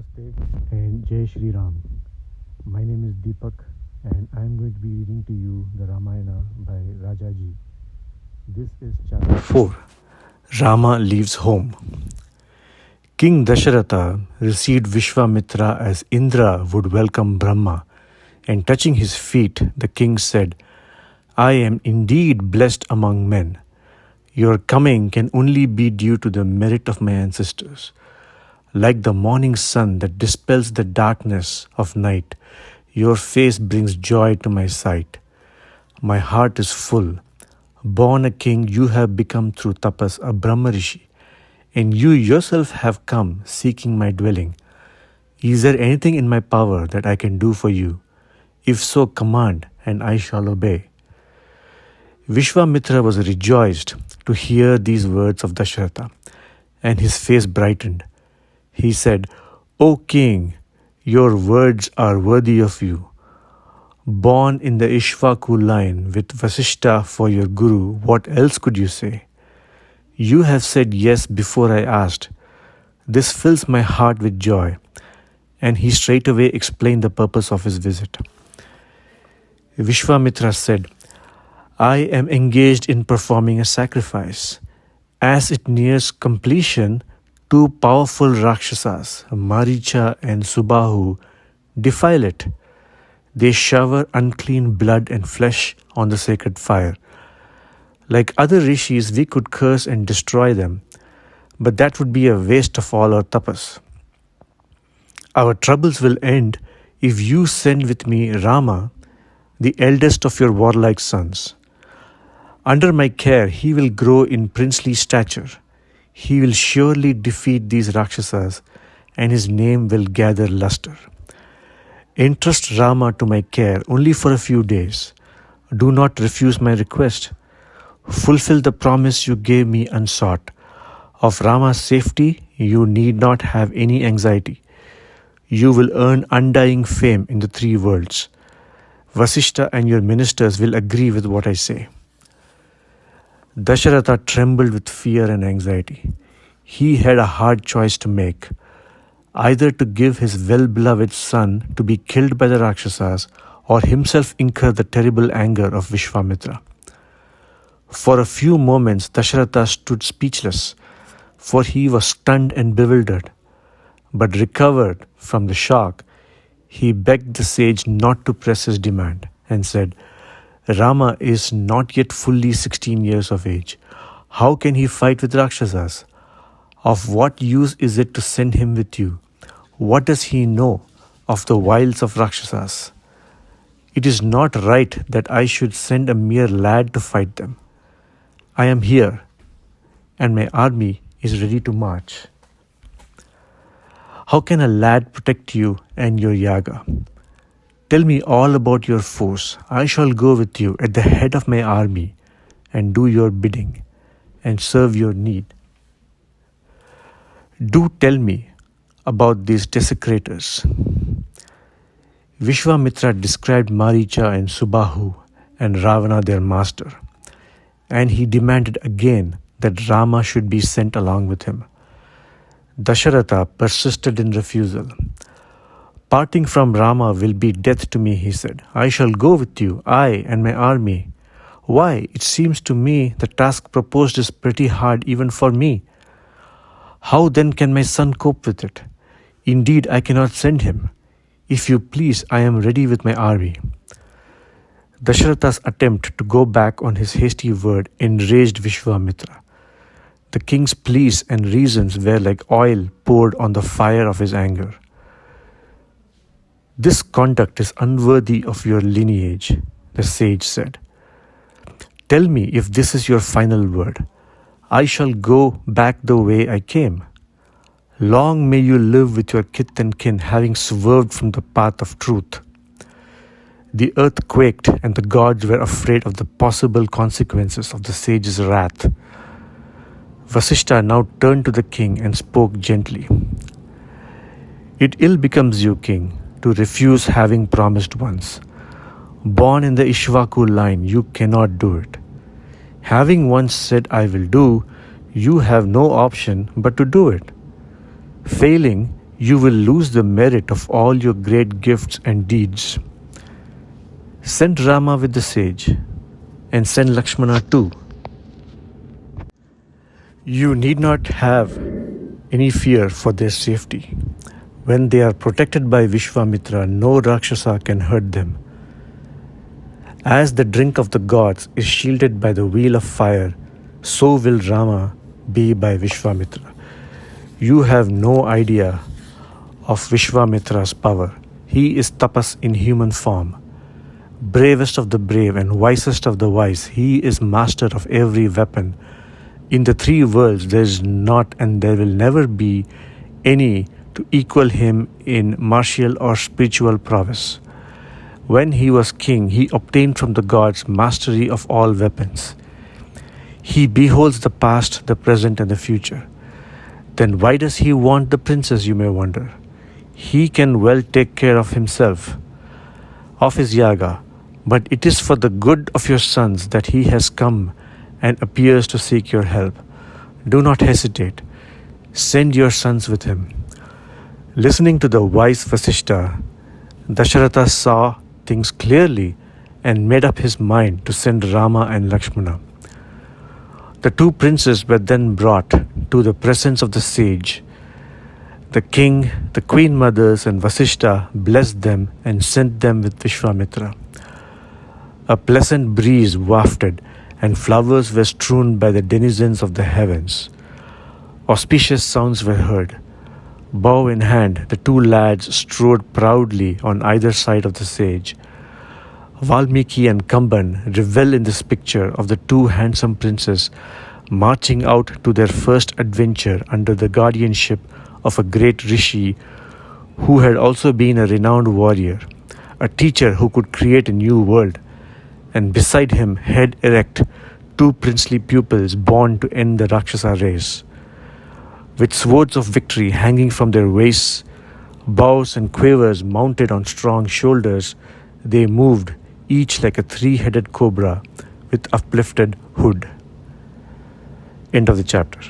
Namaste and Jai Shri Ram. My name is Deepak and I am going to be reading to you the Ramayana by Rajaji. This is chapter 4. Rama leaves home. King Dasharatha received Vishwamitra as Indra would welcome Brahma, and touching his feet, the king said, I am indeed blessed among men. Your coming can only be due to the merit of my ancestors. Like the morning sun that dispels the darkness of night, your face brings joy to my sight. My heart is full. Born a king, you have become through tapas a Brahma Rishi, and you yourself have come seeking my dwelling. Is there anything in my power that I can do for you? If so, command, and I shall obey. Vishwamitra was rejoiced to hear these words of Dasharatha, and his face brightened. He said, O king, your words are worthy of you. Born in the Ishvaku line with Vasishta for your guru, what else could you say? You have said yes before I asked. This fills my heart with joy. And he straightway explained the purpose of his visit. Vishwamitra said, I am engaged in performing a sacrifice. As it nears completion, two powerful Rakshasas, Maricha and Subahu, defile it. They shower unclean blood and flesh on the sacred fire. Like other rishis, we could curse and destroy them, but that would be a waste of all our tapas. Our troubles will end if you send with me Rama, the eldest of your warlike sons. Under my care, he will grow in princely stature. He will surely defeat these Rakshasas, and his name will gather luster. Entrust Rama to my care only for a few days. Do not refuse my request. Fulfill the promise you gave me unsought. Of Rama's safety, you need not have any anxiety. You will earn undying fame in the three worlds. Vasishta and your ministers will agree with what I say. Dasharatha trembled with fear and anxiety. He had a hard choice to make, either to give his well-beloved son to be killed by the Rakshasas or himself incur the terrible anger of Vishwamitra. For a few moments, Dasharatha stood speechless, for he was stunned and bewildered. But recovered from the shock, he begged the sage not to press his demand and said, Rama is not yet fully 16 years of age. How can he fight with Rakshasas? Of what use is it to send him with you? What does he know of the wiles of Rakshasas? It is not right that I should send a mere lad to fight them. I am here, and my army is ready to march. How can a lad protect you and your yaga? Tell me all about your force. I shall go with you at the head of my army and do your bidding and serve your need. Do tell me about these desecrators. Vishwamitra described Maricha and Subahu and Ravana their master, and he demanded again that Rama should be sent along with him. Dasharatha persisted in refusal. Parting from Rama will be death to me, he said. I shall go with you, I and my army. Why? It seems to me the task proposed is pretty hard even for me. How then can my son cope with it? Indeed, I cannot send him. If you please, I am ready with my army. Dasharatha's attempt to go back on his hasty word enraged Vishwamitra. The king's pleas and reasons were like oil poured on the fire of his anger. This conduct is unworthy of your lineage, the sage said. Tell me if this is your final word. I shall go back the way I came. Long may you live with your kith and kin, having swerved from the path of truth. The earth quaked, and the gods were afraid of the possible consequences of the sage's wrath. Vasishta now turned to the king and spoke gently. It ill becomes you, king, to refuse having promised once. Born in the Ishvaku line, you cannot do it. Having once said I will do, you have no option but to do it. Failing, you will lose the merit of all your great gifts and deeds. Send Rama with the sage, and send Lakshmana too. You need not have any fear for their safety. When they are protected by Vishwamitra, no Rakshasa can hurt them. As the drink of the gods is shielded by the wheel of fire, so will Rama be by Vishwamitra. You have no idea of Vishwamitra's power. He is tapas in human form. Bravest of the brave and wisest of the wise, he is master of every weapon. In the three worlds there is not and there will never be any to equal him in martial or spiritual prowess. When he was king, he obtained from the gods mastery of all weapons. He beholds the past, the present, and the future. Then why does he want the princess, you may wonder? He can well take care of himself, of his yaga, but it is for the good of your sons that he has come and appears to seek your help. Do not hesitate. Send your sons with him. Listening to the wise Vasishta, Dasharatha saw things clearly and made up his mind to send Rama and Lakshmana. The two princes were then brought to the presence of the sage. The king, the queen mothers, and Vasishta blessed them and sent them with Vishwamitra. A pleasant breeze wafted, and flowers were strewn by the denizens of the heavens. Auspicious sounds were heard. Bow in hand, the two lads strode proudly on either side of the sage. Valmiki and Kamban revel in this picture of the two handsome princes marching out to their first adventure under the guardianship of a great rishi who had also been a renowned warrior, a teacher who could create a new world, and beside him, head erect, two princely pupils born to end the Rakshasa race. With swords of victory hanging from their waists, bows and quavers mounted on strong shoulders, they moved, each like a three-headed cobra with uplifted hood. End of the chapter.